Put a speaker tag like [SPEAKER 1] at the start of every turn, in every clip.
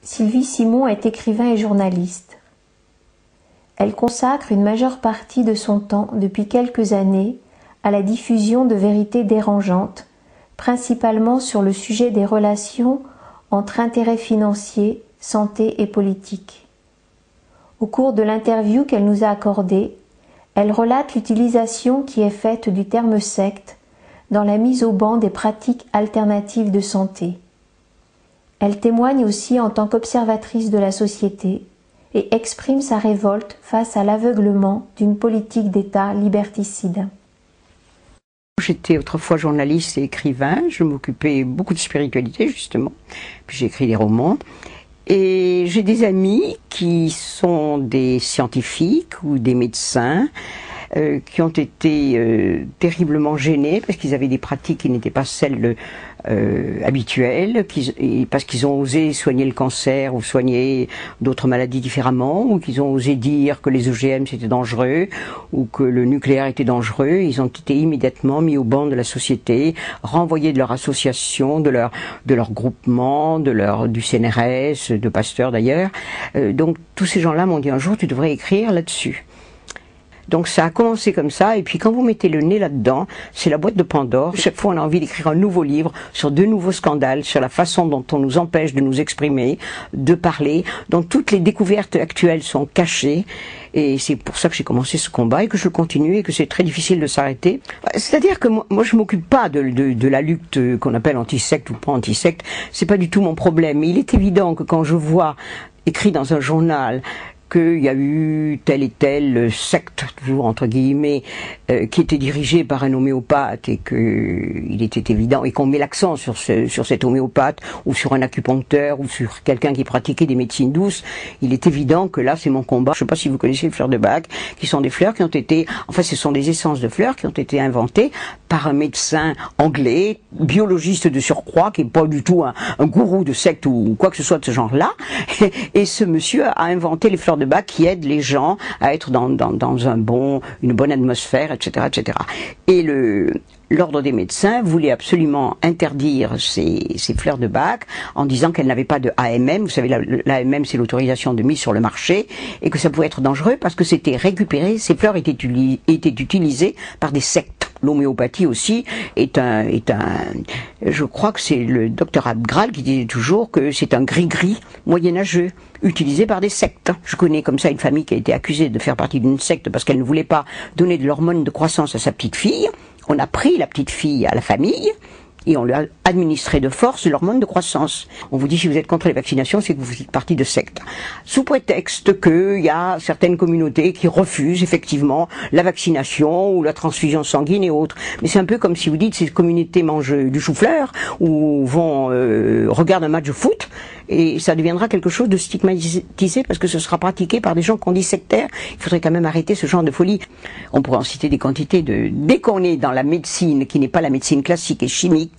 [SPEAKER 1] Sylvie Simon est écrivain et journaliste. Elle consacre une majeure partie de son temps depuis quelques années à la diffusion de vérités dérangeantes, principalement sur le sujet des relations entre intérêts financiers, santé et politique. Au cours de l'interview qu'elle nous a accordée, elle relate l'utilisation qui est faite du terme secte dans la mise au ban des pratiques alternatives de santé. Elle témoigne aussi en tant qu'observatrice de la société et exprime sa révolte face à l'aveuglement d'une politique d'État liberticide.
[SPEAKER 2] J'étais autrefois journaliste et écrivain, je m'occupais beaucoup de spiritualité justement, puis j'ai écrit des romans. Et j'ai des amis qui sont des scientifiques ou des médecins qui ont été terriblement gênés parce qu'ils avaient des pratiques qui n'étaient pas celles habituelles, parce qu'ils ont osé soigner le cancer ou soigner d'autres maladies différemment, ou qu'ils ont osé dire que les OGM c'était dangereux ou que le nucléaire était dangereux. Ils ont été immédiatement mis au banc de la société, renvoyés de leur association, de leur groupement, du CNRS, de Pasteur d'ailleurs. Donc tous ces gens-là m'ont dit un jour tu devrais écrire là-dessus. Donc ça a commencé comme ça, et puis quand vous mettez le nez là-dedans, c'est la boîte de Pandore. Chaque fois on a envie d'écrire un nouveau livre sur de nouveaux scandales, sur la façon dont on nous empêche de nous exprimer, de parler, dont toutes les découvertes actuelles sont cachées. Et c'est pour ça que j'ai commencé ce combat et que je continue et que c'est très difficile de s'arrêter. C'est-à-dire que moi je m'occupe pas de la lutte qu'on appelle anti-secte ou pas anti-secte, c'est pas du tout mon problème. Mais il est évident que quand je vois écrit dans un journal qu'il y a eu telle et telle secte, toujours entre guillemets, qui était dirigée par un homéopathe et qu'il était évident, et qu'on met l'accent sur cet homéopathe ou sur un acupuncteur ou sur quelqu'un qui pratiquait des médecines douces, il est évident que là c'est mon combat. Je ne sais pas si vous connaissez les fleurs de Bach, qui sont des fleurs qui ont été, enfin ce sont des essences de fleurs qui ont été inventées par un médecin anglais, biologiste de surcroît, qui n'est pas du tout un gourou de secte ou quoi que ce soit de ce genre-là, et ce monsieur a inventé les fleurs de Bach qui aident les gens à être dans une bonne atmosphère, etc., etc. Et l'ordre des médecins voulait absolument interdire ces fleurs de Bach en disant qu'elles n'avaient pas de AMM. Vous savez, l'AMM c'est l'autorisation de mise sur le marché, et que ça pouvait être dangereux parce que c'était récupéré, ces fleurs étaient utilisées par des sectes. L'homéopathie aussi je crois que c'est le docteur Abgral qui disait toujours que c'est un gris-gris moyenâgeux utilisé par des sectes. Je connais comme ça une famille qui a été accusée de faire partie d'une secte parce qu'elle ne voulait pas donner de l'hormone de croissance à sa petite fille. On a pris la petite fille à la famille et on lui a administré de force l'hormone de croissance. On vous dit si vous êtes contre les vaccinations, c'est que vous faites partie de secte. Sous prétexte qu'il y a certaines communautés qui refusent effectivement la vaccination ou la transfusion sanguine et autres. Mais c'est un peu comme si vous dites ces communautés mangent du chou-fleur ou regardent un match de foot, et ça deviendra quelque chose de stigmatisé parce que ce sera pratiqué par des gens qu'on dit sectaires. Il faudrait quand même arrêter ce genre de folie. On pourrait en citer des quantités dès qu'on est dans la médecine qui n'est pas la médecine classique et chimique,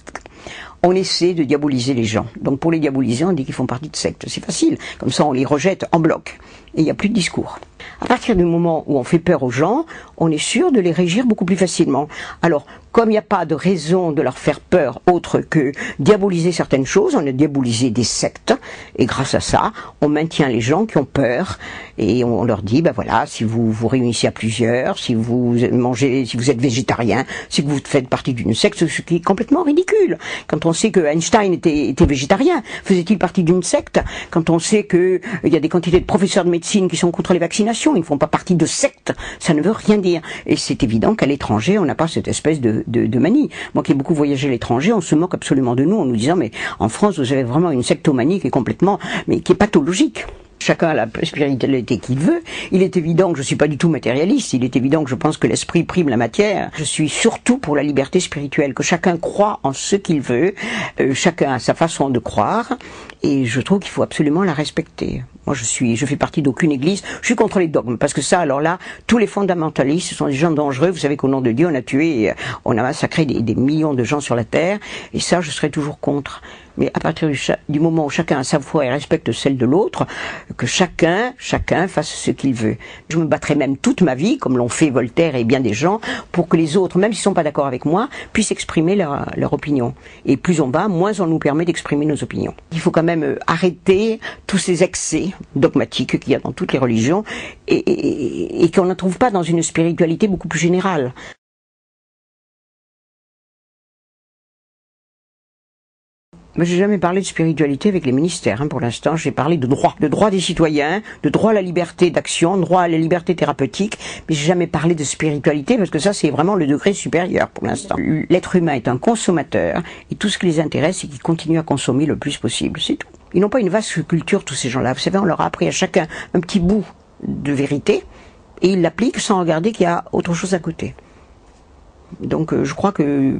[SPEAKER 2] on essaie de diaboliser les gens. Donc pour les diaboliser, on dit qu'ils font partie de sectes. C'est facile. Comme ça, on les rejette en bloc. Et il n'y a plus de discours. À partir du moment où on fait peur aux gens, on est sûr de les régir beaucoup plus facilement. Alors, comme il n'y a pas de raison de leur faire peur autre que diaboliser certaines choses, on a diabolisé des sectes, et grâce à ça, on maintient les gens qui ont peur, et on leur dit, ben voilà, si vous vous réunissez à plusieurs, si vous êtes végétarien, si vous faites partie d'une secte, ce qui est complètement ridicule. Quand on sait que Einstein était végétarien, faisait-il partie d'une secte? Quand on sait qu'il y a des quantités de professeurs de médecine qui sont contre les vaccinations, ils ne font pas partie de secte, ça ne veut rien dire. Et c'est évident qu'à l'étranger, on n'a pas cette espèce de manie. Moi qui ai beaucoup voyagé à l'étranger, on se moque absolument de nous en nous disant mais en France vous avez vraiment une sectomanie qui est pathologique. Chacun a la spiritualité qu'il veut. Il est évident que je suis pas du tout matérialiste. Il est évident que je pense que l'esprit prime la matière. Je suis surtout pour la liberté spirituelle, que chacun croit en ce qu'il veut. Chacun a sa façon de croire. Et je trouve qu'il faut absolument la respecter. Moi, je fais partie d'aucune église. Je suis contre les dogmes. Parce que ça, alors là, tous les fondamentalistes, ce sont des gens dangereux. Vous savez qu'au nom de Dieu, on a massacré des millions de gens sur la terre. Et ça, je serai toujours contre. Mais à partir du moment où chacun a sa foi et respecte celle de l'autre, que chacun fasse ce qu'il veut. Je me battrai même toute ma vie, comme l'ont fait Voltaire et bien des gens, pour que les autres, même s'ils ne sont pas d'accord avec moi, puissent exprimer leur opinion. Et plus on va, moins on nous permet d'exprimer nos opinions. Il faut quand même arrêter tous ces excès dogmatiques qu'il y a dans toutes les religions et qu'on ne trouve pas dans une spiritualité beaucoup plus générale. Mais j'ai jamais parlé de spiritualité avec les ministères, pour l'instant. J'ai parlé de droit des citoyens, de droit à la liberté d'action, de droit à la liberté thérapeutique, mais j'ai jamais parlé de spiritualité parce que ça c'est vraiment le degré supérieur pour l'instant. L'être humain est un consommateur et tout ce qui les intéresse c'est qu'ils continuent à consommer le plus possible, c'est tout. Ils n'ont pas une vaste culture tous ces gens-là. Vous savez, on leur a appris à chacun un petit bout de vérité et ils l'appliquent sans regarder qu'il y a autre chose à côté. Donc je crois que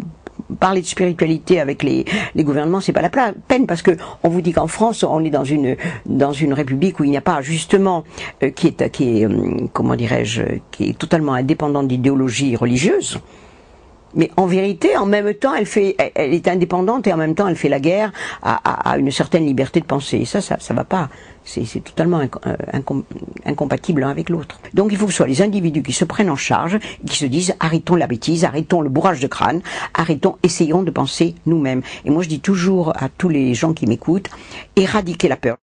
[SPEAKER 2] parler de spiritualité avec les gouvernements, c'est pas la peine parce que on vous dit qu'en France, on est dans une république où il n'y a pas justement qui est totalement indépendante d'idéologie religieuse. Mais en vérité, en même temps, elle est indépendante et en même temps, elle fait la guerre à une certaine liberté de penser. Et ça va pas. C'est totalement incompatible l'un avec l'autre. Donc il faut que ce soit les individus qui se prennent en charge, qui se disent arrêtons la bêtise, arrêtons le bourrage de crâne, essayons de penser nous-mêmes. Et moi je dis toujours à tous les gens qui m'écoutent, éradiquez la peur.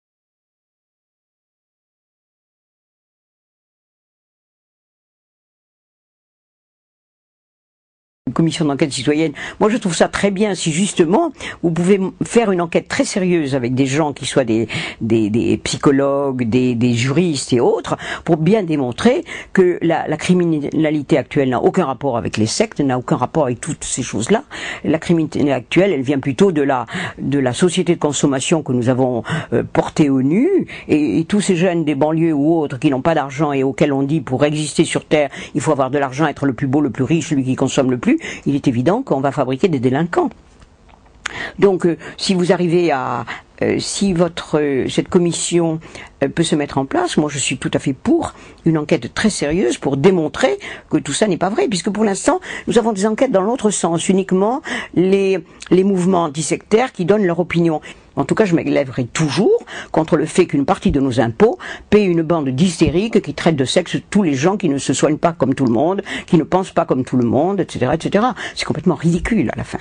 [SPEAKER 2] Commission d'enquête citoyenne. Moi, je trouve ça très bien si justement vous pouvez faire une enquête très sérieuse avec des gens qui soient des psychologues, des juristes et autres, pour bien démontrer que la criminalité actuelle n'a aucun rapport avec les sectes, n'a aucun rapport avec toutes ces choses-là. La criminalité actuelle, elle vient plutôt de la société de consommation que nous avons portée au nu, et tous ces jeunes des banlieues ou autres qui n'ont pas d'argent et auxquels on dit pour exister sur Terre, il faut avoir de l'argent, être le plus beau, le plus riche, celui qui consomme le plus. Il est évident qu'on va fabriquer des délinquants. Donc, si vous arrivez si cette commission peut se mettre en place, moi je suis tout à fait pour une enquête très sérieuse pour démontrer que tout ça n'est pas vrai, puisque pour l'instant, nous avons des enquêtes dans l'autre sens, uniquement les mouvements antisectaires qui donnent leur opinion. En tout cas, je m'élèverai toujours contre le fait qu'une partie de nos impôts paie une bande d'hystériques qui traite de sexe tous les gens qui ne se soignent pas comme tout le monde, qui ne pensent pas comme tout le monde, etc., etc. C'est complètement ridicule à la fin.